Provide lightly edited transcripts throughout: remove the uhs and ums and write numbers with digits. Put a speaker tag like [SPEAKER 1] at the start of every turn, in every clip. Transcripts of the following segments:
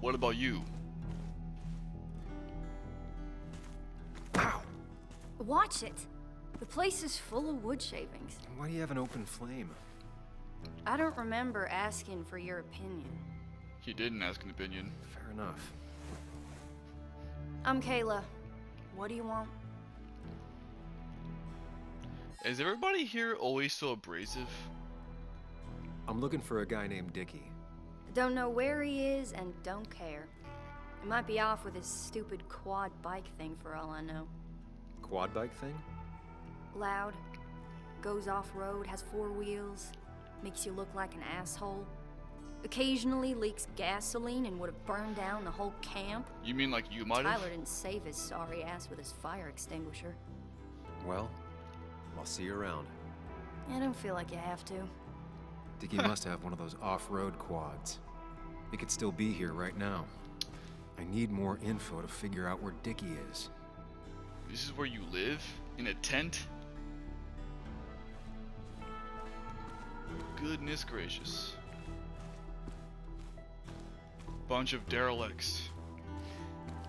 [SPEAKER 1] What about you?
[SPEAKER 2] Ow!
[SPEAKER 3] Watch it. The place is full of wood shavings.
[SPEAKER 2] Why do you have an open flame?
[SPEAKER 3] I don't remember asking for your opinion.
[SPEAKER 1] He didn't ask an opinion.
[SPEAKER 2] Fair enough.
[SPEAKER 3] I'm Kayla. What do you want?
[SPEAKER 1] Is everybody here always so abrasive?
[SPEAKER 2] I'm looking for a guy named Dickie.
[SPEAKER 3] Don't know where he is and don't care. He might be off with his stupid quad bike thing for all I know.
[SPEAKER 2] Quad bike thing?
[SPEAKER 3] Loud, goes off-road, has 4 wheels, makes you look like an asshole. Occasionally leaks gasoline and would have burned down the whole camp.
[SPEAKER 1] You mean like you might have?
[SPEAKER 3] Tyler didn't save his sorry ass with his fire extinguisher.
[SPEAKER 2] Well, I'll see you around.
[SPEAKER 3] I don't feel like you have to.
[SPEAKER 2] Dickie must have one of those off-road quads. He could still be here right now. I need more info to figure out where Dickie is.
[SPEAKER 1] This is where you live? In a tent? Goodness gracious. Bunch of derelicts.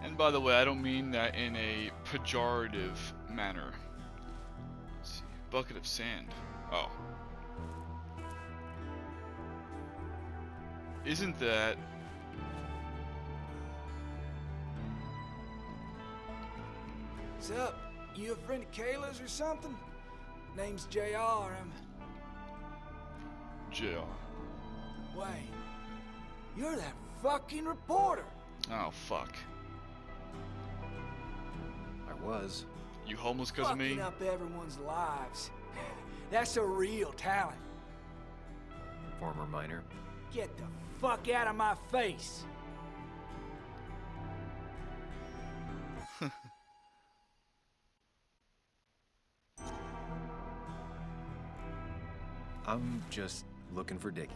[SPEAKER 1] And by the way, I don't mean that in a pejorative manner. Let's see. Bucket of sand. Oh. Isn't that...
[SPEAKER 4] What's up? You a friend of Kayla's or something? Name's JR.
[SPEAKER 1] JR.
[SPEAKER 4] Wait. You're that fucking reporter.
[SPEAKER 1] Oh, fuck.
[SPEAKER 2] I was.
[SPEAKER 1] You homeless cause of me?
[SPEAKER 4] Fucking up everyone's lives. That's a real talent.
[SPEAKER 2] Former miner.
[SPEAKER 4] Get the fuck out of my face.
[SPEAKER 2] I'm just looking for Dickie.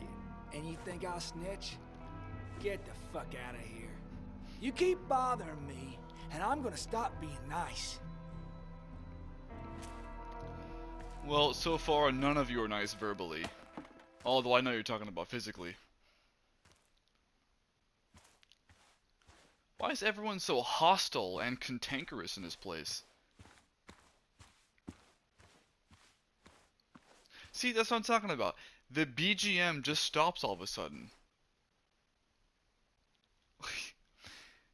[SPEAKER 4] And you think I'll snitch? Get the fuck out of here. You keep bothering me, and I'm gonna stop being nice.
[SPEAKER 1] Well, so far none of you are nice verbally. Although I know you're talking about physically. Why is everyone so hostile and cantankerous in this place? See, that's what I'm talking about. The BGM just stops all of a sudden.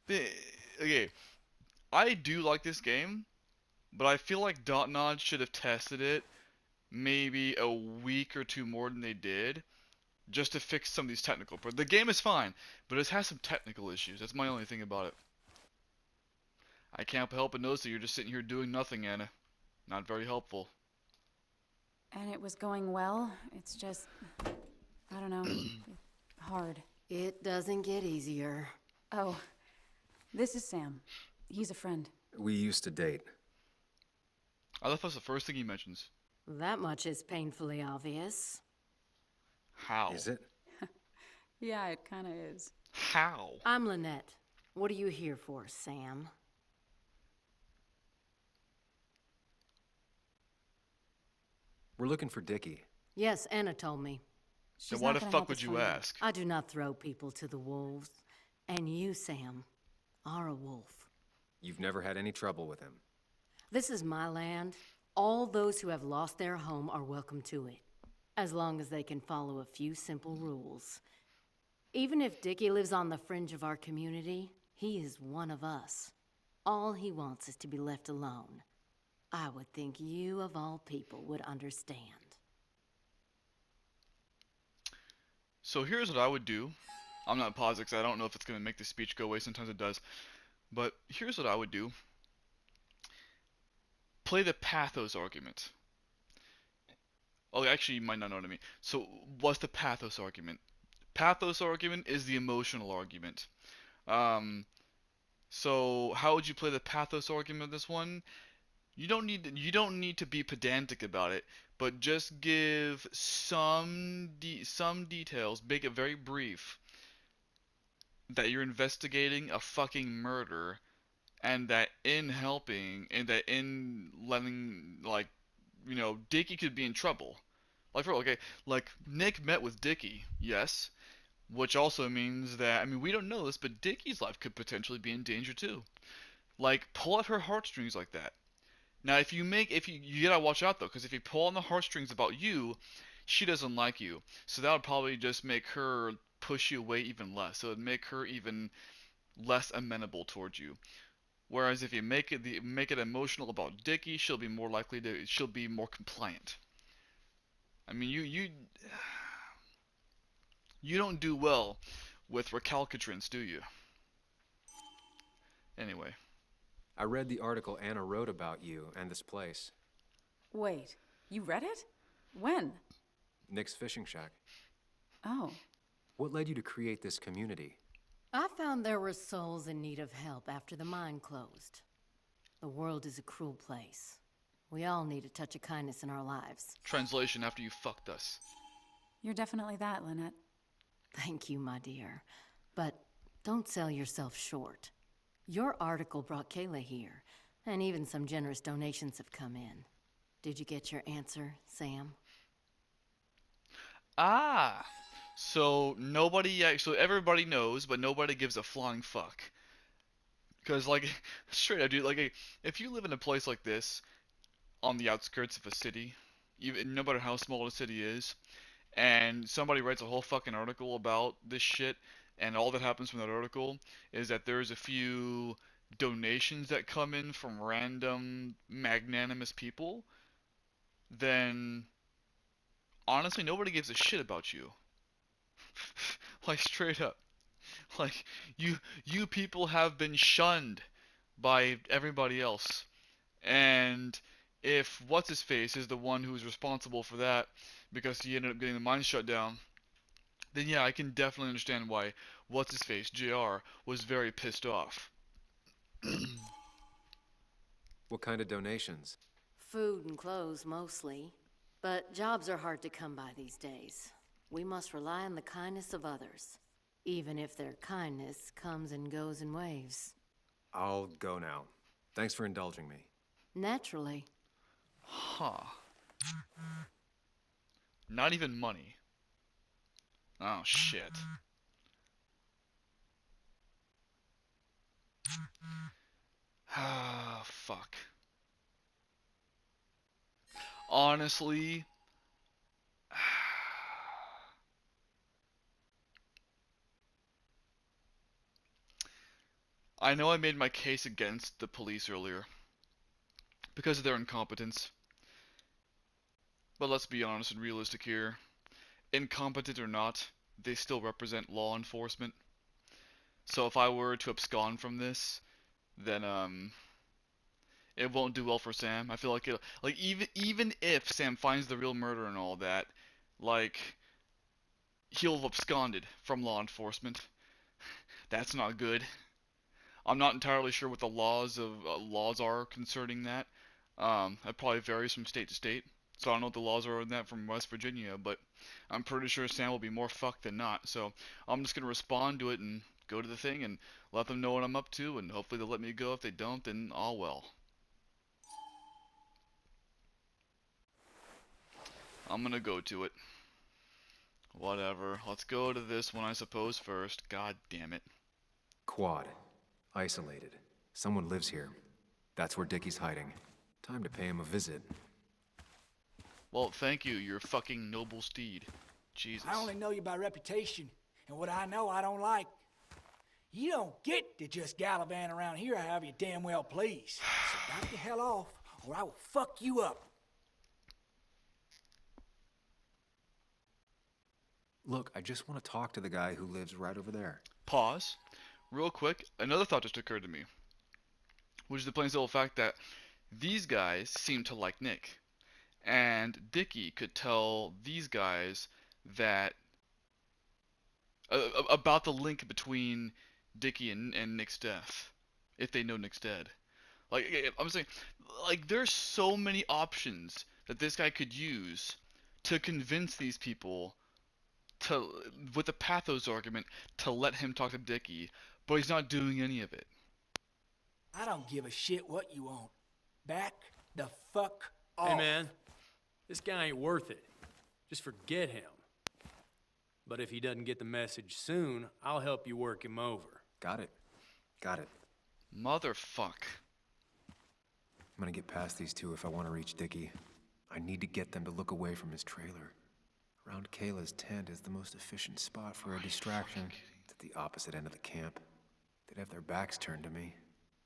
[SPEAKER 1] Okay, I do like this game, but I feel like Dotnod should have tested it maybe a week or two more than they did, just to fix some of these technical problems. The game is fine, but it has some technical issues. That's my only thing about it. I can't help but notice that you're just sitting here doing nothing, Anna. Not very helpful.
[SPEAKER 5] And it was going well. It's just, I don't know, hard.
[SPEAKER 6] It doesn't get easier.
[SPEAKER 5] Oh, this is Sam. He's a friend.
[SPEAKER 2] We used to date.
[SPEAKER 1] I thought that's the first thing he mentions.
[SPEAKER 6] That much is painfully obvious.
[SPEAKER 1] How?
[SPEAKER 2] Is it?
[SPEAKER 5] Yeah, it kind of is.
[SPEAKER 1] How?
[SPEAKER 6] I'm Lynette. What are you here for, Sam?
[SPEAKER 2] We're looking for Dickie.
[SPEAKER 6] Yes, Anna told me.
[SPEAKER 1] Then
[SPEAKER 5] She's
[SPEAKER 1] why
[SPEAKER 5] not
[SPEAKER 1] the
[SPEAKER 5] gonna
[SPEAKER 1] fuck
[SPEAKER 5] help
[SPEAKER 1] would
[SPEAKER 5] us
[SPEAKER 1] you
[SPEAKER 5] find him.
[SPEAKER 1] ask?
[SPEAKER 6] I do not throw people to the wolves. And you, Sam, are a wolf.
[SPEAKER 2] You've never had any trouble with him.
[SPEAKER 6] This is my land. All those who have lost their home are welcome to it, as long as they can follow a few simple rules. Even if Dickie lives on the fringe of our community, he is one of us. All he wants is to be left alone. I would think you, of all people, would understand.
[SPEAKER 1] So here's what I would do. I'm not positive because I don't know if it's going to make the speech go away. Sometimes it does. But here's what I would do. Play the pathos argument. Oh, actually, you might not know what I mean. So what's the pathos argument? Pathos argument is the emotional argument. So how would you play the pathos argument of this one? You don't need to be pedantic about it, but just give some details, make it very brief, that you're investigating a fucking murder, and that in helping, and that in letting, like, you know, Dickie could be in trouble. Like, for okay, like, Nick met with Dickie, yes, Which also means that, I mean, we don't know this, but Dickie's life could potentially be in danger too. Like, pull at her heartstrings like that. Now, you gotta watch out though, because if you pull on the heartstrings about you, she doesn't like you. So that would probably just make her push you away even less. So it'd make her even less amenable towards you. Whereas if you make it emotional about Dickie, she'll be more compliant. I mean, you don't do well with recalcitrance, do you? Anyway,
[SPEAKER 2] I read the article Anna wrote about you and this place.
[SPEAKER 5] Wait, you read it? When?
[SPEAKER 2] Nick's fishing shack.
[SPEAKER 5] Oh.
[SPEAKER 2] What led you to create this community?
[SPEAKER 6] I found there were souls in need of help after the mine closed. The world is a cruel place. We all need a touch of kindness in our lives.
[SPEAKER 1] translation after you fucked us.
[SPEAKER 5] You're definitely that, Lynette.
[SPEAKER 6] Thank you, my dear. But don't sell yourself short. Your article brought Kayla here, and even some generous donations have come in. Did you get your answer, Sam?
[SPEAKER 1] Ah, so everybody knows, but nobody gives a flying fuck. Cause like, straight up, dude, like, if you live in a place like this, on the outskirts of a city, even no matter how small the city is, and somebody writes a whole fucking article about this shit, and all that happens from that article is that there's a few donations that come in from random magnanimous people, then honestly nobody gives a shit about you. Like straight up. Like you people have been shunned by everybody else. And if what's his face is the one who's responsible for that because he ended up getting the mine shut down, then yeah, I can definitely understand why what's his face, JR, was very pissed off.
[SPEAKER 2] What kind of donations?
[SPEAKER 6] Food and clothes, mostly. But jobs are hard to come by these days. We must rely on the kindness of others, even if their kindness comes and goes in waves.
[SPEAKER 2] I'll go now. Thanks for indulging me.
[SPEAKER 6] Naturally.
[SPEAKER 1] Huh. Not even money. Oh shit. Ah, fuck. Honestly, I know I made my case against the police earlier because of their incompetence. But let's be honest and realistic here. Incompetent or not, they still represent law enforcement. So if I were to abscond from this, then it won't do well for Sam. I feel like even if Sam finds the real murder and all that, like he'll have absconded from law enforcement. That's not good. I'm not entirely sure what the laws are concerning that. It probably varies from state to state. So I don't know what the laws are on that from West Virginia, but I'm pretty sure Sam will be more fucked than not. So I'm just gonna respond to it and go to the thing and let them know what I'm up to, and hopefully they'll let me go. If they don't, then all well. I'm gonna go to it. Whatever. Let's go to this one, I suppose, first. God damn it.
[SPEAKER 2] Quad. Isolated. Someone lives here. That's where Dickie's hiding. Time to pay him a visit.
[SPEAKER 1] Well, thank you, your fucking noble steed. Jesus.
[SPEAKER 4] I only know you by reputation, and what I know I don't like. You don't get to just gallivant around here however you damn well please. So back the hell off, or I will fuck you up.
[SPEAKER 2] Look, I just want to talk to the guy who lives right over there.
[SPEAKER 1] Pause. Real quick, another thought just occurred to me. Which is the plain and simple fact that these guys seem to like Nick. And Dickie could tell these guys that about the link between Dickie and Nick's death, if they know Nick's dead. Like I'm saying, like there's so many options that this guy could use to convince these people to, with the pathos argument, to let him talk to Dickie, but he's not doing any of it.
[SPEAKER 4] I don't give a shit what you want. Back the fuck off.
[SPEAKER 7] Hey, man. This guy ain't worth it. Just forget him. But if he doesn't get the message soon, I'll help you work him over.
[SPEAKER 2] Got it. Got it.
[SPEAKER 1] Motherfuck.
[SPEAKER 2] I'm gonna get past these two if I want to reach Dickie. I need to get them to look away from his trailer. Around Kayla's tent is the most efficient spot for a distraction. It's at the opposite end of the camp. They'd have their backs turned to me.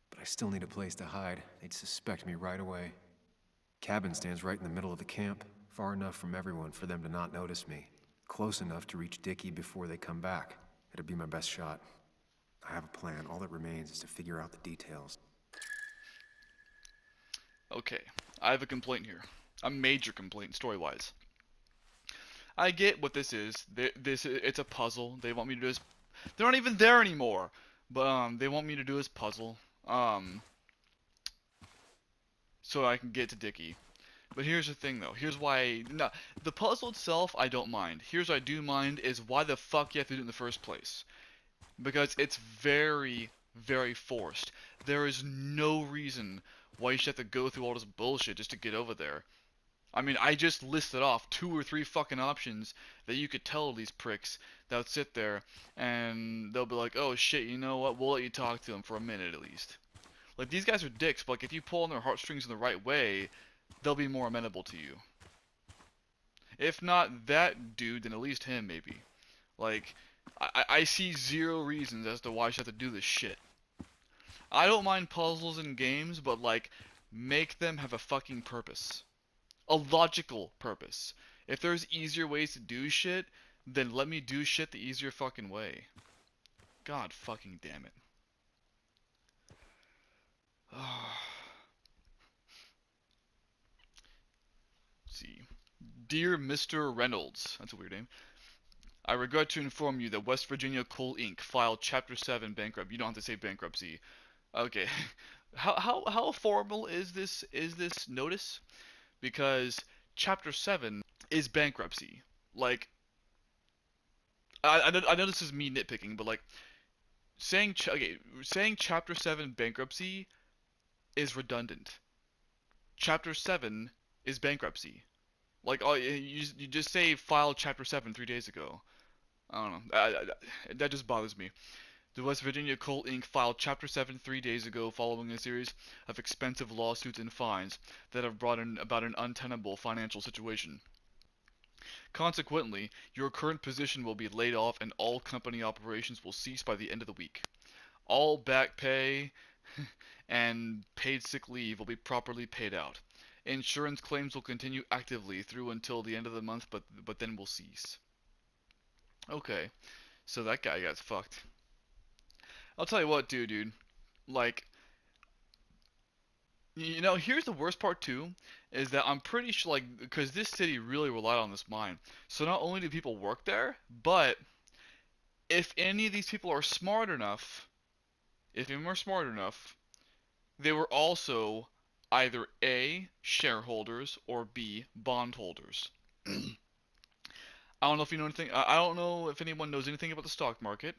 [SPEAKER 2] But I still need a place to hide. They'd suspect me right away. Cabin stands right in the middle of the camp, far enough from everyone for them to not notice me. Close enough to reach Dickie before they come back. It'll be my best shot. I have a plan. All that remains is to figure out the details.
[SPEAKER 1] Okay, I have a complaint here. A major complaint, story-wise. I get what this is. It's a puzzle. They want me to do this. They're not even there anymore. But they want me to do this puzzle. So I can get to Dickie. But here's the thing, though. Here's why. No, the puzzle itself, I don't mind. Here's what I do mind is why the fuck you have to do it in the first place. Because it's very, very forced. There is no reason why you should have to go through all this bullshit just to get over there. I mean, I just listed off 2 or 3 fucking options that you could tell these pricks that would sit there and they'll be like, oh shit, you know what, we'll let you talk to them for a minute at least. Like, these guys are dicks, but like, if you pull on their heartstrings in the right way, they'll be more amenable to you. If not that dude, then at least him, maybe. Like, I see 0 reasons as to why I should have to do this shit. I don't mind puzzles in games, but like, make them have a fucking purpose. A logical purpose. If there's easier ways to do shit, then let me do shit the easier fucking way. God fucking damn it. Let's see. Dear Mr. Reynolds. That's a weird name. I regret to inform you that West Virginia Coal Inc. filed Chapter 7 bankruptcy. You don't have to say bankruptcy. Okay. How formal is this notice? Because Chapter 7 is bankruptcy. Like, I know this is me nitpicking, but like, saying Chapter 7 bankruptcy is redundant. Chapter 7 is bankruptcy. Like, oh, you just say filed Chapter 7 3 days ago. I don't know. That just bothers me. The West Virginia Coal Inc. filed Chapter 7 3 days ago following a series of expensive lawsuits and fines that have brought about an untenable financial situation. Consequently, your current position will be laid off and all company operations will cease by the end of the week. All back pay and paid sick leave will be properly paid out. Insurance claims will continue actively through until the end of the month, but then will cease. Okay, so that guy got fucked. I'll tell you what, dude. Like, you know, here's the worst part too, is that I'm pretty sure, like, because this city really relied on this mine. So not only do people work there, but if any of these people are smart enough, they were also either A, shareholders, or B, bondholders. I don't know if you know anything. I don't know if anyone knows anything about the stock market,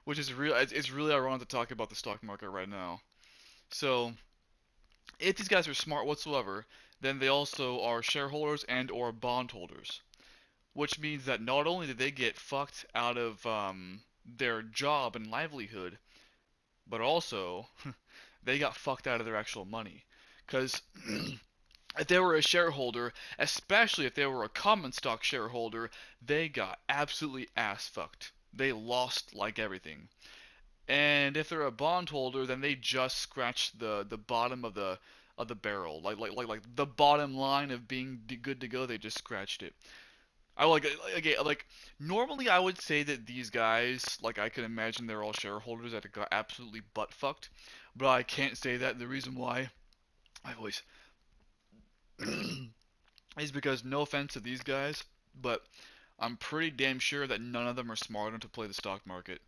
[SPEAKER 1] which is real. It's really ironic to talk about the stock market right now. So, if these guys are smart whatsoever, then they also are shareholders and or bondholders, which means that not only did they get fucked out of their job and livelihood, but also they got fucked out of their actual money. Because if they were a shareholder, especially if they were a common stock shareholder, they got absolutely ass fucked. They lost like everything. And if they're a bondholder, then they just scratched the bottom of the barrel, like the bottom line of being good to go. They just scratched it. I like normally I would say that these guys, like, I can imagine they're all shareholders that got absolutely butt fucked, but I can't say that. The reason why I always is because, no offense to these guys, but I'm pretty damn sure that none of them are smart enough to play the stock market.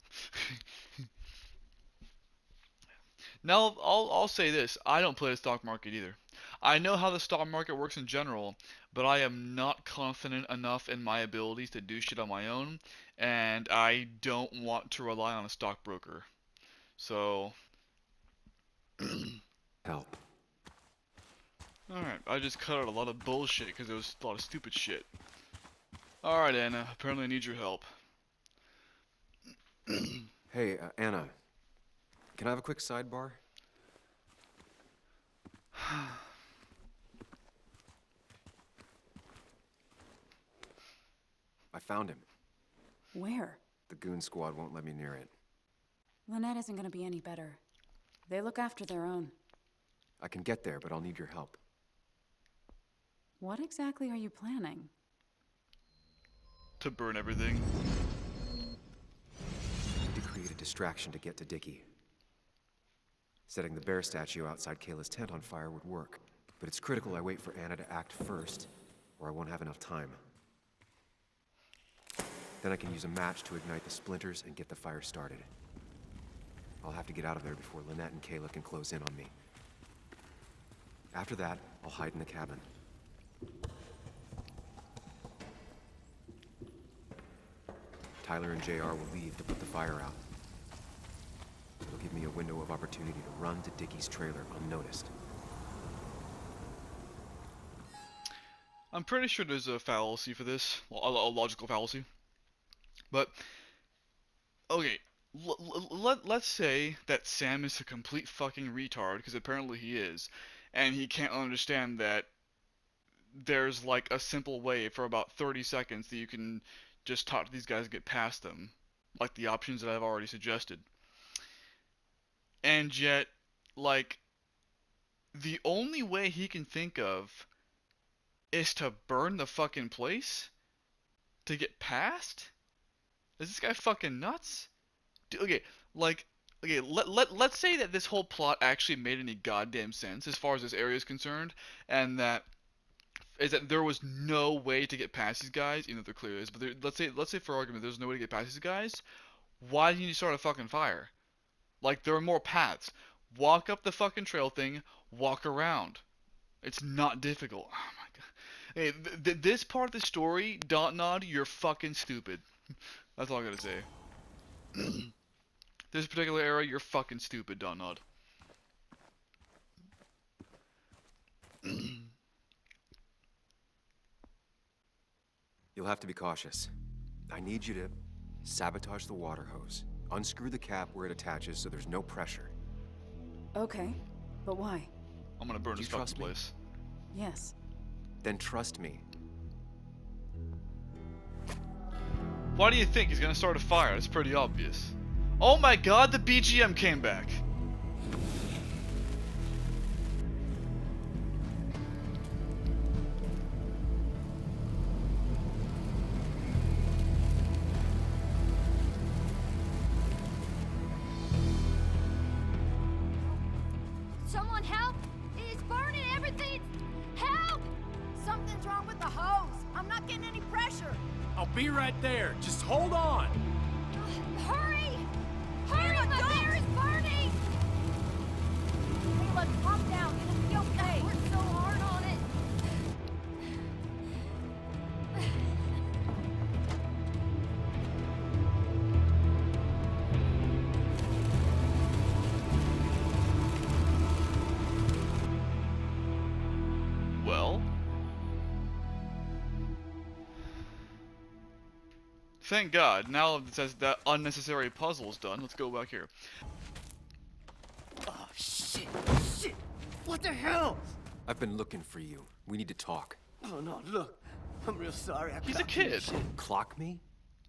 [SPEAKER 1] Now, I'll say this, I don't play the stock market either. I know how the stock market works in general, but I am not confident enough in my abilities to do shit on my own, and I don't want to rely on a stockbroker. So,
[SPEAKER 2] Help.
[SPEAKER 1] alright, I just cut out a lot of bullshit because it was a lot of stupid shit. Alright, Anna. Apparently I need your help.
[SPEAKER 2] Hey, Anna. Can I have a quick sidebar? I found him.
[SPEAKER 5] Where?
[SPEAKER 2] The goon squad won't let me near it.
[SPEAKER 5] Lynette isn't gonna be any better. They look after their own.
[SPEAKER 2] I can get there, but I'll need your help.
[SPEAKER 5] What exactly are you planning?
[SPEAKER 1] To burn everything.
[SPEAKER 2] I need to create a distraction to get to Dickie. Setting the bear statue outside Kayla's tent on fire would work, but it's critical I wait for Anna to act first, or I won't have enough time. Then I can use a match to ignite the splinters and get the fire started. I'll have to get out of there before Lynette and Kayla can close in on me. After that, I'll hide in the cabin. Tyler and JR will leave to put the fire out. It'll give me a window of opportunity to run to Dickie's trailer unnoticed.
[SPEAKER 1] I'm pretty sure there's a fallacy for this. A logical fallacy. But, okay. Let's say that Sam is a complete fucking retard, because apparently he is, and he can't understand that there's like a simple way for about 30 seconds that you can just talk to these guys and get past them, like the options that I've already suggested. And yet, like, the only way he can think of is to burn the fucking place to get past? Is this guy fucking nuts? Okay, like, okay, let's say that this whole plot actually made any goddamn sense as far as this area is concerned, and that there was no way to get past these guys, even though there clearly is. But let's say for argument there's no way to get past these guys. Why didn't you start a fucking fire? Like, there are more paths. Walk up the fucking trail thing. Walk around. It's not difficult. Oh my god. Hey, this part of the story, Dontnod, you're fucking stupid. That's all I gotta say. This particular area, you're fucking stupid, Dontnod.
[SPEAKER 2] You'll have to be cautious. I need you to sabotage the water hose. Unscrew the cap where it attaches so there's no pressure.
[SPEAKER 5] Okay, but why?
[SPEAKER 1] I'm gonna burn
[SPEAKER 2] Do
[SPEAKER 1] this
[SPEAKER 2] you
[SPEAKER 1] fucking
[SPEAKER 2] trust me?
[SPEAKER 1] place.
[SPEAKER 5] Yes.
[SPEAKER 2] Then trust me.
[SPEAKER 1] Why do you think he's gonna start a fire? It's pretty obvious. Oh my god, the BGM came back.
[SPEAKER 3] Someone help! It's burning everything! Help!
[SPEAKER 8] Something's wrong with the hose. I'm not getting any pressure.
[SPEAKER 7] I'll be right there. Just hold on.
[SPEAKER 3] Hurry! Hurry! My bear is burning!
[SPEAKER 8] Caleb, calm down. It'll be okay.
[SPEAKER 3] I worked so hard on it.
[SPEAKER 1] Well, thank God. Now that unnecessary puzzle's done. Let's go back here.
[SPEAKER 9] Oh, shit! Shit! What the hell?
[SPEAKER 2] I've been looking for you. We need to talk.
[SPEAKER 9] Oh, no, look. I'm real sorry. I
[SPEAKER 1] He's a
[SPEAKER 9] clocked you and
[SPEAKER 1] kid.
[SPEAKER 9] shit.
[SPEAKER 2] Clock me?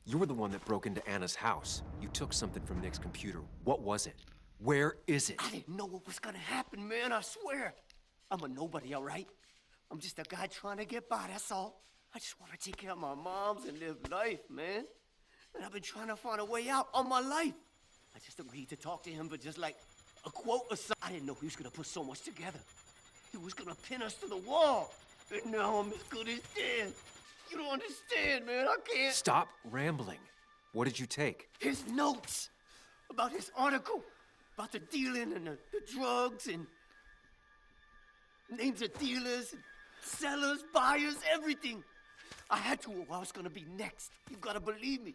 [SPEAKER 2] You were the one that broke into Anna's house. You took something from Nick's computer. What was it? Where is it?
[SPEAKER 9] I didn't know what was gonna happen, man. I swear. I'm a nobody, all right? I'm just a guy trying to get by, that's all. I just want to take care of my moms and live life, man. And I've been trying to find a way out all my life. I just agreed to talk to him for just like a quote or something. I didn't know he was gonna put so much together. He was gonna pin us to the wall. And now I'm as good as dead. You don't understand, man. I can't.
[SPEAKER 2] Stop rambling. What did you take?
[SPEAKER 9] His notes about his article, about the dealing and the drugs and names of dealers, and sellers, buyers, everything. I had to, or I was gonna be next. You gotta believe me.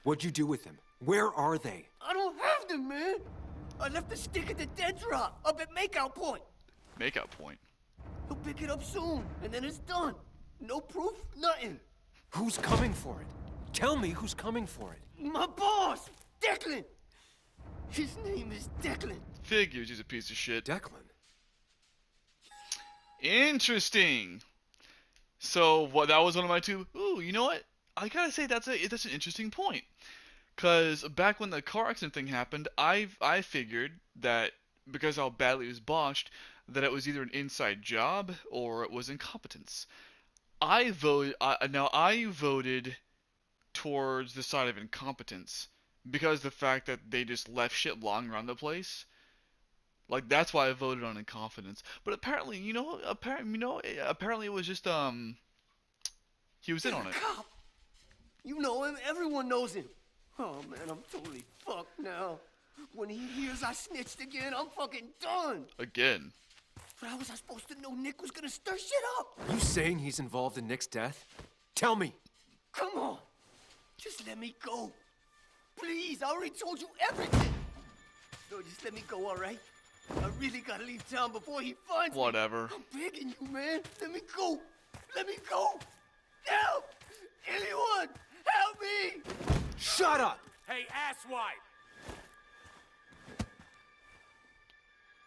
[SPEAKER 2] What'd you do with them? Where are they?
[SPEAKER 9] I don't have them, man. I left the stick at the dead drop up at Makeout Point.
[SPEAKER 1] Makeout point.
[SPEAKER 9] He'll pick it up soon, and then it's done. No proof, nothing.
[SPEAKER 2] Who's coming for it? Tell me who's coming for it.
[SPEAKER 9] My boss, Declan. His name is Declan.
[SPEAKER 1] Figures he's a piece of shit.
[SPEAKER 2] Declan?
[SPEAKER 1] Interesting. So that was one of my two. Ooh, you know what? I gotta say that's an interesting point. Cause back when the car accident thing happened, I figured that because how badly it was botched, that it was either an inside job or it was incompetence. I voted towards the side of incompetence because the fact that they just left shit lying around the place. Like that's why I voted on incompetence. But apparently, apparently it was just he was in on it.
[SPEAKER 9] Cop. You know him. Everyone knows him. Oh man, I'm totally fucked now. When he hears I snitched again, I'm fucking done.
[SPEAKER 1] Again.
[SPEAKER 9] But how was I supposed to know Nick was gonna stir shit up?
[SPEAKER 2] You saying he's involved in Nick's death? Tell me.
[SPEAKER 9] Come on. Just let me go. Please, I already told you everything. No, just let me go, all right? I really gotta leave town before he finds me.
[SPEAKER 1] Whatever.
[SPEAKER 9] I'm begging you, man. Let me go. Let me go. Help! Anyone! Help me!
[SPEAKER 2] Shut up!
[SPEAKER 7] Hey, asswipe!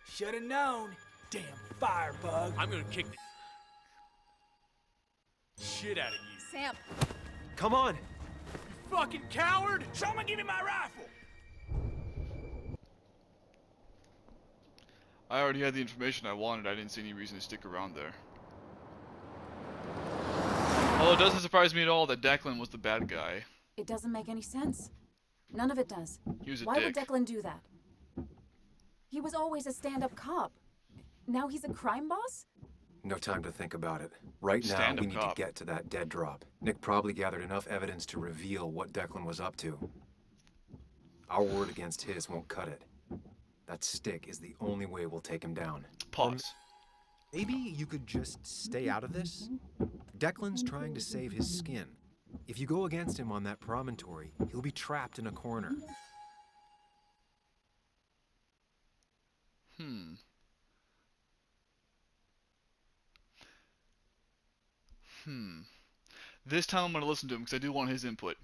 [SPEAKER 4] Should've known. Damn firebug.
[SPEAKER 7] I'm gonna kick the shit out of you.
[SPEAKER 8] Sam,
[SPEAKER 2] Come on!
[SPEAKER 7] Fucking coward!
[SPEAKER 4] Someone give me my rifle.
[SPEAKER 1] I already had the information I wanted. I didn't see any reason to stick around there. Although it doesn't surprise me at all that Declan was the bad guy.
[SPEAKER 5] It doesn't make any sense. None of it does.
[SPEAKER 1] He was a
[SPEAKER 5] Why
[SPEAKER 1] dick.
[SPEAKER 5] would Declan do that? He was always a stand-up cop. Now he's a crime boss?
[SPEAKER 2] No time to think about it. Right now,
[SPEAKER 1] Stand-up
[SPEAKER 2] we need
[SPEAKER 1] cop.
[SPEAKER 2] to get to that dead drop. Nick probably gathered enough evidence to reveal what Declan was up to. Our word against his won't cut it. That stick is the only way we'll take him down.
[SPEAKER 1] Pause.
[SPEAKER 10] Maybe you could just stay out of this? Declan's trying to save his skin.
[SPEAKER 2] If you go against him on that promontory, he'll be trapped in a corner.
[SPEAKER 1] This time I'm going to listen to him because I do want his input.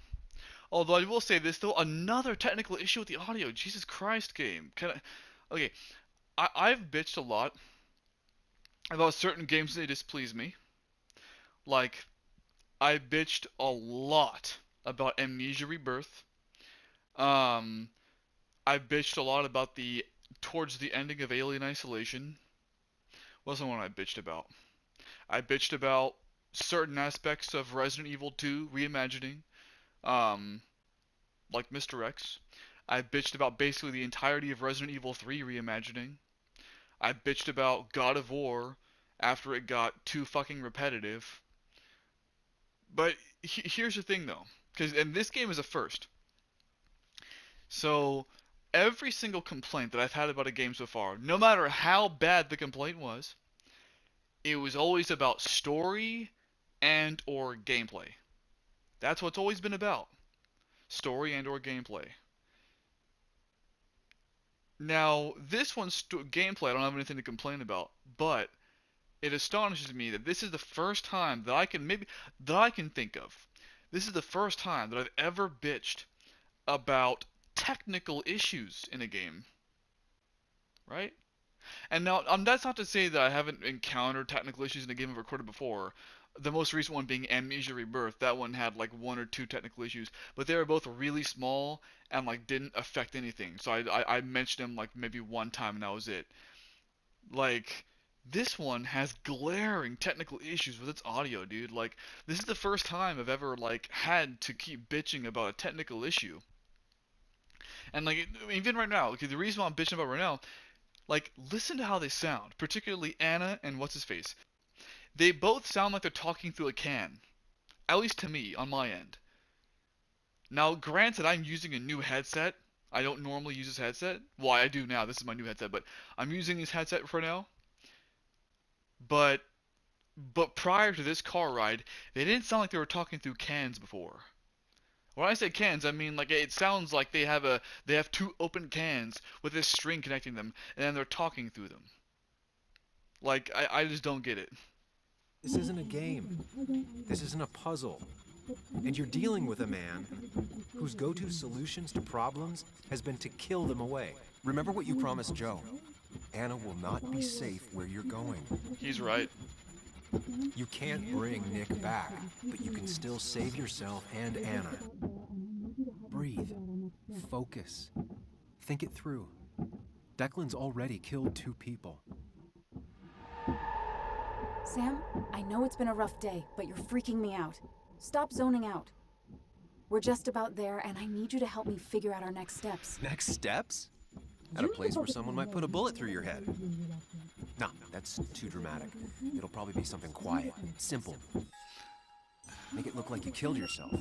[SPEAKER 1] Although I will say this though, another technical issue with the audio. Jesus Christ, game. Okay, I've bitched a lot about certain games that displease me. Like, I bitched a lot about Amnesia Rebirth. I bitched a lot about towards the ending of Alien Isolation. Wasn't what I bitched about. I bitched about certain aspects of Resident Evil 2 reimagining, like Mr. X. I bitched about basically the entirety of Resident Evil 3 reimagining. I bitched about God of War after it got too fucking repetitive. But here's the thing though, and this game is a first. So every single complaint that I've had about a game so far, no matter how bad the complaint was, it was always about story and or gameplay. That's what it's always been about. Story and or gameplay. Now, this one's gameplay I don't have anything to complain about, but it astonishes me that this is the first time that I can think of. This is the first time that I've ever bitched about technical issues in a game. Right? And now, that's not to say that I haven't encountered technical issues in a game I've recorded before. The most recent one being Amnesia Rebirth. That one had like one or two technical issues, but they were both really small and like didn't affect anything. So I mentioned them like maybe one time and that was it. Like, this one has glaring technical issues with its audio, dude. Like, this is the first time I've ever like had to keep bitching about a technical issue. And like, even right now, the reason why I'm bitching about it right now, like, listen to how they sound, particularly Anna and what's-his-face. They both sound like they're talking through a can. At least to me, on my end. Now, granted, I'm using a new headset. I don't normally use this headset. Well, I do now. This is my new headset, but I'm using this headset for now. But prior to this car ride, they didn't sound like they were talking through cans before. When I say cans, I mean like it sounds like they have two open cans with this string connecting them, and then they're talking through them. Like, I just don't get it.
[SPEAKER 10] This isn't a game. This isn't a puzzle. And you're dealing with a man whose go-to solutions to problems has been to kill them away. Remember what you promised Joe. Anna will not be safe where you're going.
[SPEAKER 1] He's right.
[SPEAKER 10] You can't bring Nick back, but you can still save yourself and Anna. Breathe. Focus. Think it through. Declan's already killed 2 people.
[SPEAKER 5] Sam, I know it's been a rough day, but you're freaking me out. Stop zoning out. We're just about there, and I need you to help me figure out our next steps.
[SPEAKER 10] Next steps? At a place where someone might put a bullet through your head. No, that's too dramatic. It'll probably be something quiet, simple. Make it look like you killed yourself.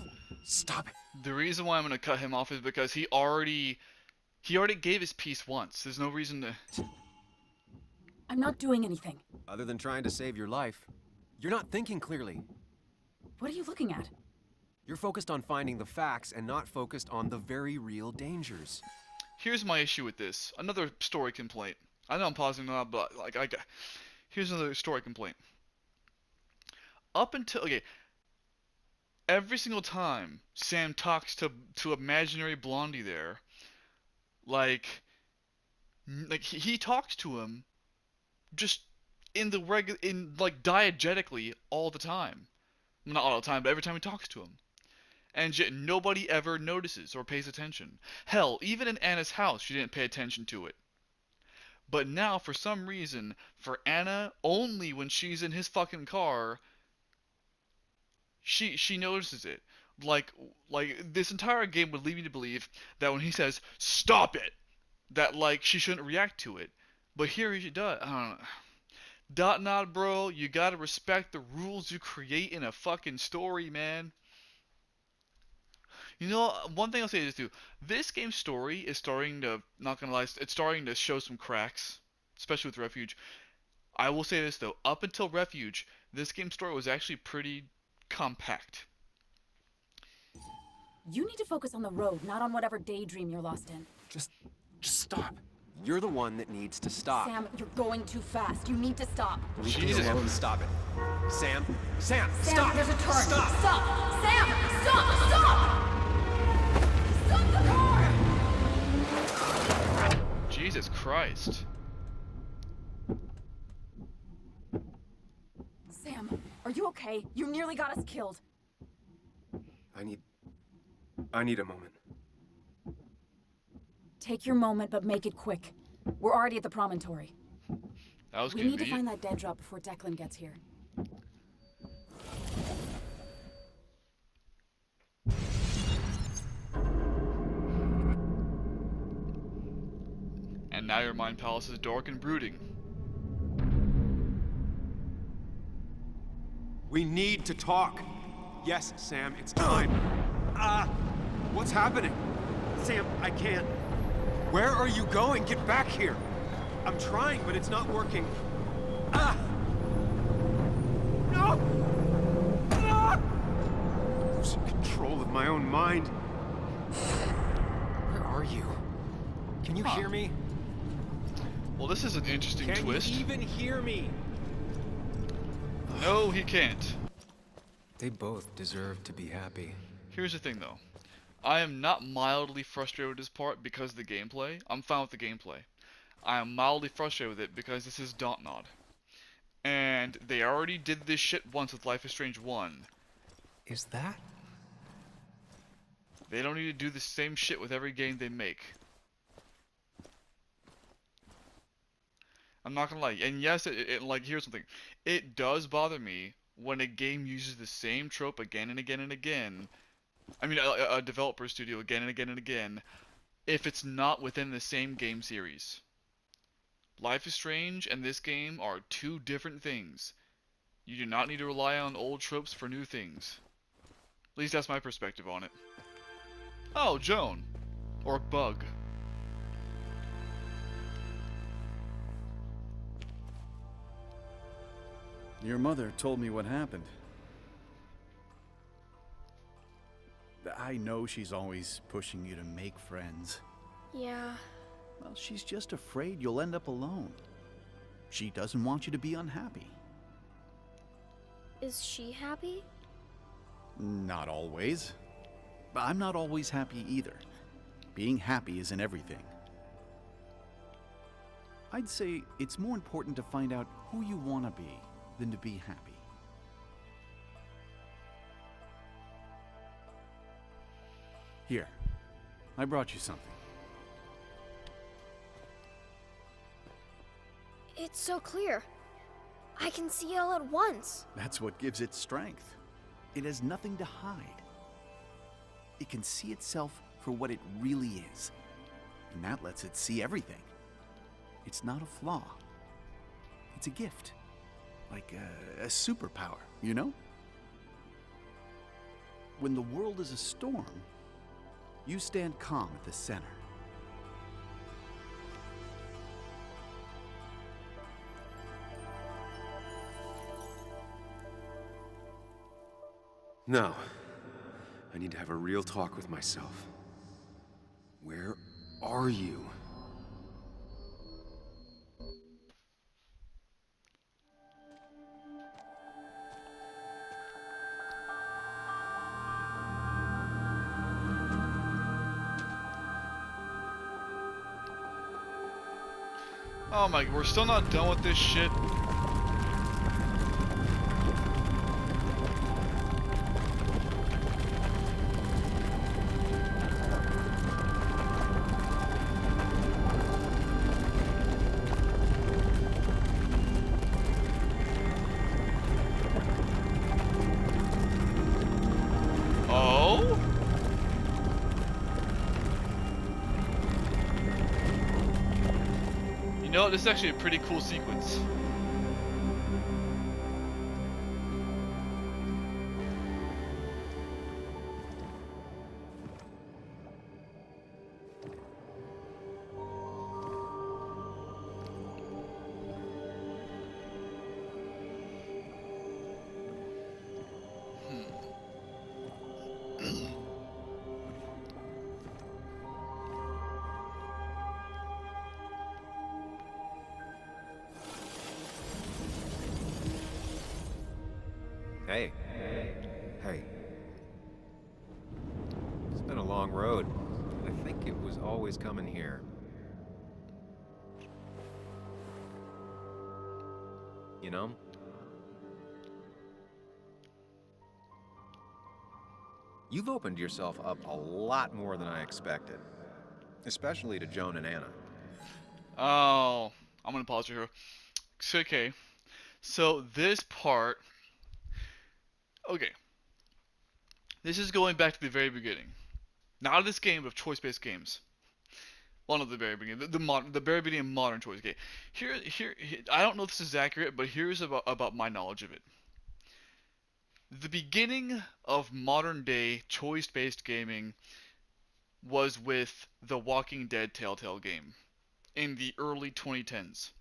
[SPEAKER 10] Stop it.
[SPEAKER 1] The reason why I'm gonna cut him off is because he already gave his piece once. There's no reason to.
[SPEAKER 5] I'm not doing anything.
[SPEAKER 10] Other than trying to save your life, you're not thinking clearly.
[SPEAKER 5] What are you looking at?
[SPEAKER 10] You're focused on finding the facts and not focused on the very real dangers.
[SPEAKER 1] Here's my issue with this. Another story complaint. I know I'm pausing now, but here's another story complaint. Up until every single time Sam talks to imaginary Blondie there, like he talks to him just in diegetically all the time. Not all the time, but every time he talks to him. And yet nobody ever notices or pays attention. Hell, even in Anna's house, she didn't pay attention to it. But now, for some reason, for Anna, only when she's in his fucking car, she notices it. Like this entire game would lead me to believe that when he says "stop it," that she shouldn't react to it. But here she does. I don't know. Dot Nod, bro, you gotta respect the rules you create in a fucking story, man. You know, one thing I'll say is too, this game's story is starting to, not gonna lie, it's starting to show some cracks, especially with Refuge. I will say this though, up until Refuge, this game's story was actually pretty compact.
[SPEAKER 5] You need to focus on the road, not on whatever daydream you're lost in.
[SPEAKER 10] Just stop. You're the one that needs to stop.
[SPEAKER 5] Sam, you're going too fast. You need to stop.
[SPEAKER 1] Jesus.
[SPEAKER 10] Sam, stop it. Sam,
[SPEAKER 5] Sam,
[SPEAKER 10] stop.
[SPEAKER 5] there's a turn.
[SPEAKER 10] Stop.
[SPEAKER 5] Stop. Sam, stop. Stop. Stop the car.
[SPEAKER 1] Jesus Christ.
[SPEAKER 5] Sam, are you okay? You nearly got us killed.
[SPEAKER 10] I need a moment.
[SPEAKER 5] Take your moment, but make it quick. We're already at the promontory.
[SPEAKER 1] That was
[SPEAKER 5] We
[SPEAKER 1] convenient.
[SPEAKER 5] need to find that dead drop before Declan gets here.
[SPEAKER 1] And now your mind palace is dark and brooding.
[SPEAKER 10] We need to talk. Yes, Sam, it's time. What's happening? Sam, I can't. Where are you going? Get back here. I'm trying, but it's not working. No! Losing control of my own mind. Where are you? Can you hear me?
[SPEAKER 1] Well, this is an interesting
[SPEAKER 10] Can
[SPEAKER 1] twist.
[SPEAKER 10] you even hear me?
[SPEAKER 1] No, he can't.
[SPEAKER 2] They both deserve to be happy.
[SPEAKER 1] Here's the thing, though. I am not mildly frustrated with this part because of the gameplay. I'm fine with the gameplay. I am mildly frustrated with it because this is Dontnod. And they already did this shit once with Life is Strange 1.
[SPEAKER 2] Is that?
[SPEAKER 1] They don't need to do the same shit with every game they make. I'm not gonna lie. And yes, here's something. It does bother me when a game uses the same trope again and again and again. I mean, a developer studio again and again and again, if it's not within the same game series. Life is Strange and this game are two different things. You do not need to rely on old tropes for new things. At least that's my perspective on it. Oh, Joan. Or Bug.
[SPEAKER 11] Your mother told me what happened. I know she's always pushing you to make friends.
[SPEAKER 8] Yeah.
[SPEAKER 11] Well, she's just afraid you'll end up alone. She doesn't want you to be unhappy.
[SPEAKER 8] Is she happy?
[SPEAKER 11] Not always. But I'm not always happy either. Being happy isn't everything. I'd say it's more important to find out who you want to be than to be happy. Here, I brought you something.
[SPEAKER 12] It's so clear. I can see all at once.
[SPEAKER 11] That's what gives it strength. It has nothing to hide. It can see itself for what it really is. And that lets it see everything. It's not a flaw. It's a gift. Like a superpower, you know? When the world is a storm, you stand calm at the center.
[SPEAKER 2] Now, I need to have a real talk with myself. Where are you?
[SPEAKER 1] Oh my, we're still not done with this shit. Oh? You know, this is actually a pretty cool sequence.
[SPEAKER 10] Hey. Hey. It's been a long road. I think it was always coming here. You know? You've opened yourself up a lot more than I expected. Especially to Joan and Anna.
[SPEAKER 1] Oh, I'm gonna pause you here. So, okay, so this part, okay, this is going back to the very beginning. Not of this game, but of choice-based games. One of the very beginning, the very beginning of modern choice game. Here, I don't know if this is accurate, but here's about my knowledge of it. The beginning of modern day choice-based gaming was with the Walking Dead Telltale game in the early 2010s.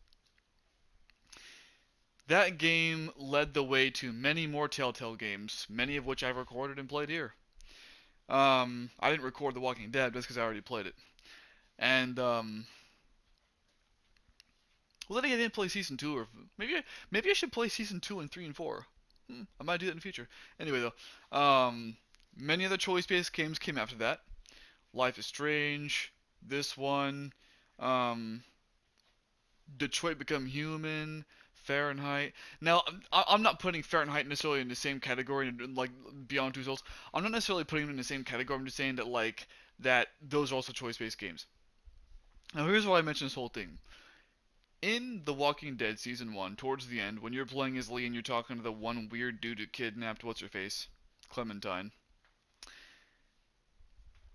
[SPEAKER 1] That game led the way to many more Telltale games, many of which I've recorded and played here. I didn't record The Walking Dead just because I already played it. And, well, then I didn't play Season 2, or maybe I should play Season 2 and 3 and 4. I might do that in the future. Anyway, though, many other choice-based games came after that. Life is Strange, this one, Detroit Become Human, Fahrenheit. Now, I'm not putting Fahrenheit necessarily in the same category, like Beyond Two Souls. I'm not necessarily putting them in the same category. I'm just saying that that those are also choice-based games. Now, here's why I mentioned this whole thing. In The Walking Dead Season 1, towards the end, when you're playing as Lee and you're talking to the one weird dude who kidnapped what's-her-face, Clementine,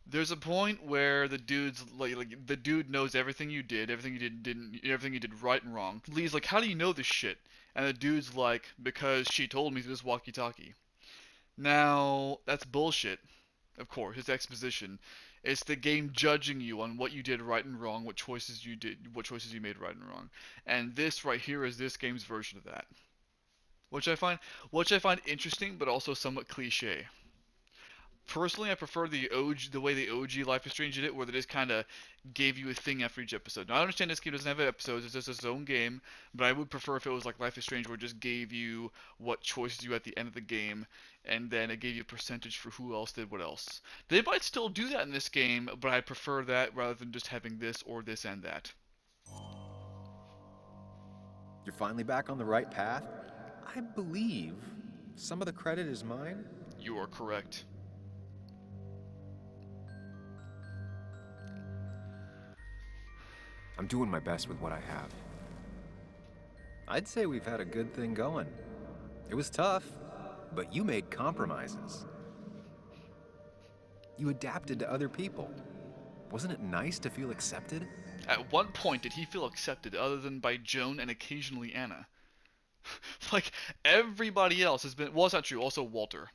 [SPEAKER 1] there's a point where the dude's like the dude knows everything you did, everything you did right and wrong. Lee's like, "How do you know this shit?" And the dude's like, "Because she told me through this walkie-talkie." Now, that's bullshit. Of course, it's exposition. It's the game judging you on what you did right and wrong, what choices you made right and wrong. And this right here is this game's version of that. Which I find interesting, but also somewhat cliche. Personally, I prefer the way the OG Life is Strange did it, where they just kind of gave you a thing after each episode. Now, I understand this game doesn't have episodes; it's just its own game. But I would prefer if it was like Life is Strange, where it just gave you what choices you had at the end of the game, and then it gave you a percentage for who else did what else. They might still do that in this game, but I prefer that rather than just having this or this and that.
[SPEAKER 10] You're finally back on the right path? I believe some of the credit is mine.
[SPEAKER 1] You are correct.
[SPEAKER 10] I'm doing my best with what I have. I'd say we've had a good thing going. It was tough, but you made compromises. You adapted to other people. Wasn't it nice to feel accepted?
[SPEAKER 1] At what point did he feel accepted other than by Joan and occasionally Anna? Like, everybody else has been... Well, it's not true. Also, Walter.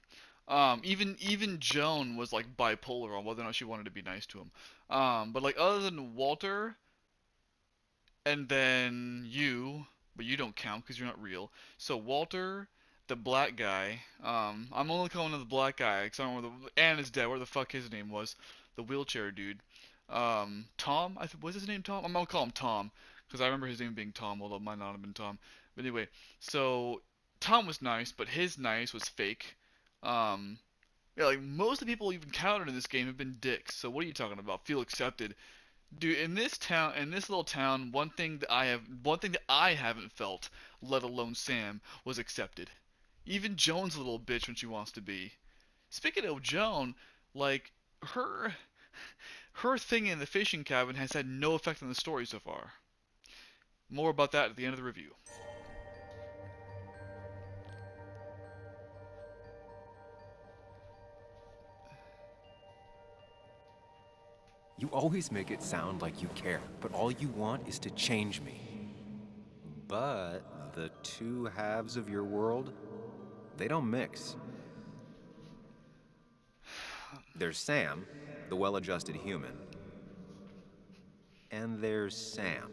[SPEAKER 1] Even Joan was, like, bipolar on whether or not she wanted to be nice to him. But, like, other than Walter, and then you, but you don't count because you're not real. So, Walter, the black guy, I'm only calling him the black guy because I don't know where Anna's dead, where the fuck his name was. The wheelchair dude. Tom? Was his name Tom? I'm gonna call him Tom because I remember his name being Tom, although it might not have been Tom. But anyway, so Tom was nice, but his nice was fake. Yeah, like most of the people you've encountered in this game have been dicks. So what are you talking about? Feel accepted, dude? In this town, in this little town, one thing that I haven't felt, let alone Sam, was accepted. Even Joan's a little bitch when she wants to be. Speaking of Joan, like her thing in the fishing cabin has had no effect on the story so far. More about that at the end of the review.
[SPEAKER 10] You always make it sound like you care, but all you want is to change me. But the two halves of your world, they don't mix. There's Sam, the well-adjusted human. And there's Sam,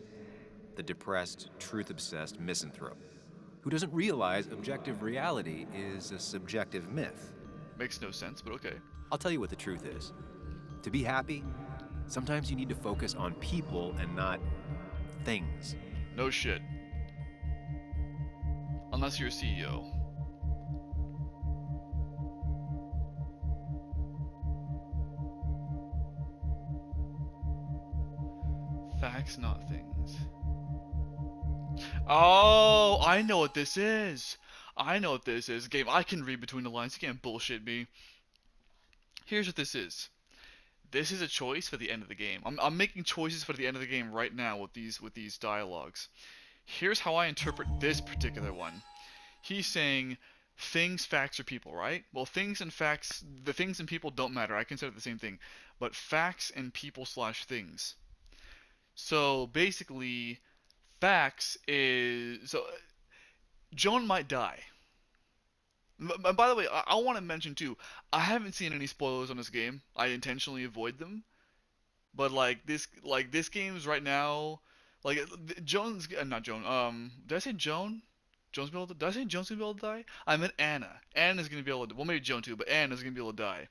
[SPEAKER 10] the depressed, truth-obsessed misanthrope, who doesn't realize objective reality is a subjective myth.
[SPEAKER 1] Makes no sense, but okay.
[SPEAKER 10] I'll tell you what the truth is. To be happy, sometimes you need to focus on people and not things.
[SPEAKER 1] No shit. Unless you're a CEO. Facts, not things. Oh, I know what this is. I know what this is. Game, I can read between the lines. You can't bullshit me. Here's what this is. This is a choice for the end of the game. I'm making choices for the end of the game right now with these dialogues. Here's how I interpret this particular one. He's saying things, facts, or people, right? Well, things and facts, the things and people don't matter. I consider it the same thing. But facts and people slash things. So basically, facts is... So Joan might die. By the way, I want to mention too, I haven't seen any spoilers on this game. I intentionally avoid them. But like this game's right now, like Joan's not Joan. Did I say Joan? Joan's gonna be able to, did I say Joan's gonna be able to die? I meant Anna. Anna's gonna be able to. Well, maybe Joan too, but Anna's gonna be able to die.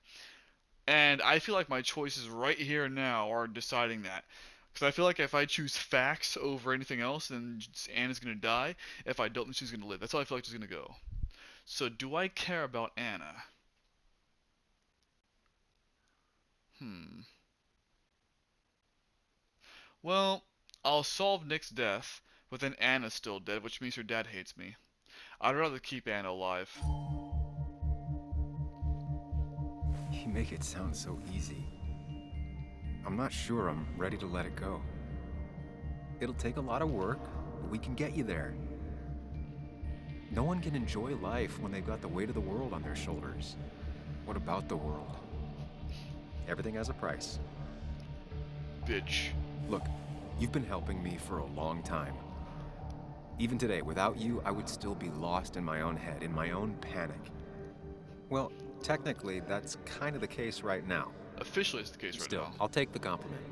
[SPEAKER 1] And I feel like my choices right here and now are deciding that. Because I feel like if I choose facts over anything else, then Anna's gonna die. If I don't, then she's gonna live. That's how I feel like she's gonna go. So do I care about Anna? Well, I'll solve Nick's death, but then Anna's still dead, which means her dad hates me. I'd rather keep Anna alive.
[SPEAKER 10] You make it sound so easy. I'm not sure I'm ready to let it go. It'll take a lot of work, but we can get you there. No one can enjoy life when they've got the weight of the world on their shoulders. What about the world? Everything has a price.
[SPEAKER 1] Bitch.
[SPEAKER 10] Look, you've been helping me for a long time. Even today, without you, I would still be lost in my own head, in my own panic. Well, technically, that's kind of the case right now.
[SPEAKER 1] Officially, it's the case right now.
[SPEAKER 10] Still, I'll take the compliment.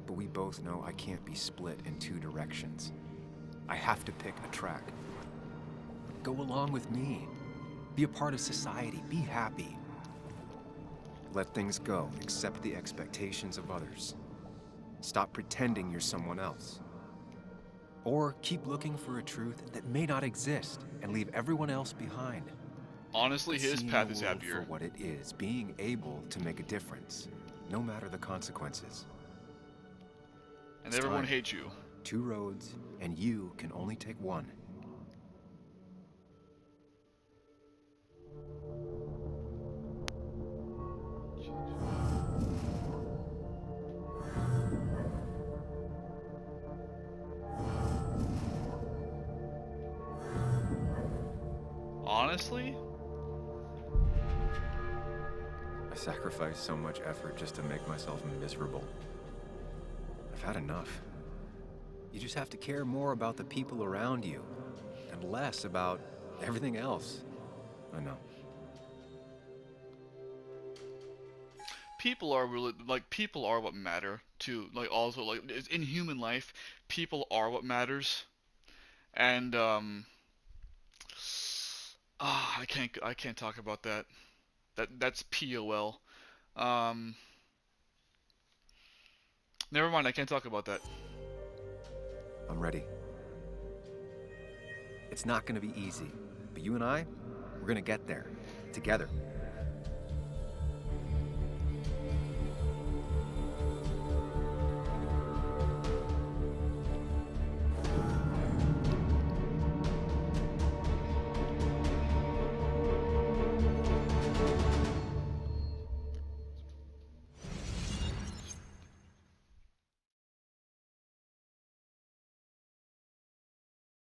[SPEAKER 10] But we both know I can't be split in two directions. I have to pick a track. Go along with me. Be a part of society. Be happy.
[SPEAKER 2] Let things go. Accept the expectations of others. Stop pretending you're someone else. Or keep looking for a truth that may not exist and leave everyone else behind.
[SPEAKER 1] Honestly, his
[SPEAKER 2] Seeing
[SPEAKER 1] path
[SPEAKER 2] the
[SPEAKER 1] is
[SPEAKER 2] world
[SPEAKER 1] happier.
[SPEAKER 2] for what it is, being able to make a difference, no matter the consequences.
[SPEAKER 1] And
[SPEAKER 2] It's
[SPEAKER 1] everyone
[SPEAKER 2] time.
[SPEAKER 1] hates you.
[SPEAKER 2] 2 roads, and you can only take one.
[SPEAKER 1] Honestly?
[SPEAKER 2] I sacrificed so much effort just to make myself miserable. I've had enough. You just have to care more about the people around you, and less about everything else. I know.
[SPEAKER 1] People are really, like, people are what matter, too. Like, also, like, in human life, people are what matters. And, I can't talk about that. That's POL. Um, Never mind, I can't talk about that.
[SPEAKER 2] I'm ready. It's not gonna be easy, but you and I, we're gonna get there. Together.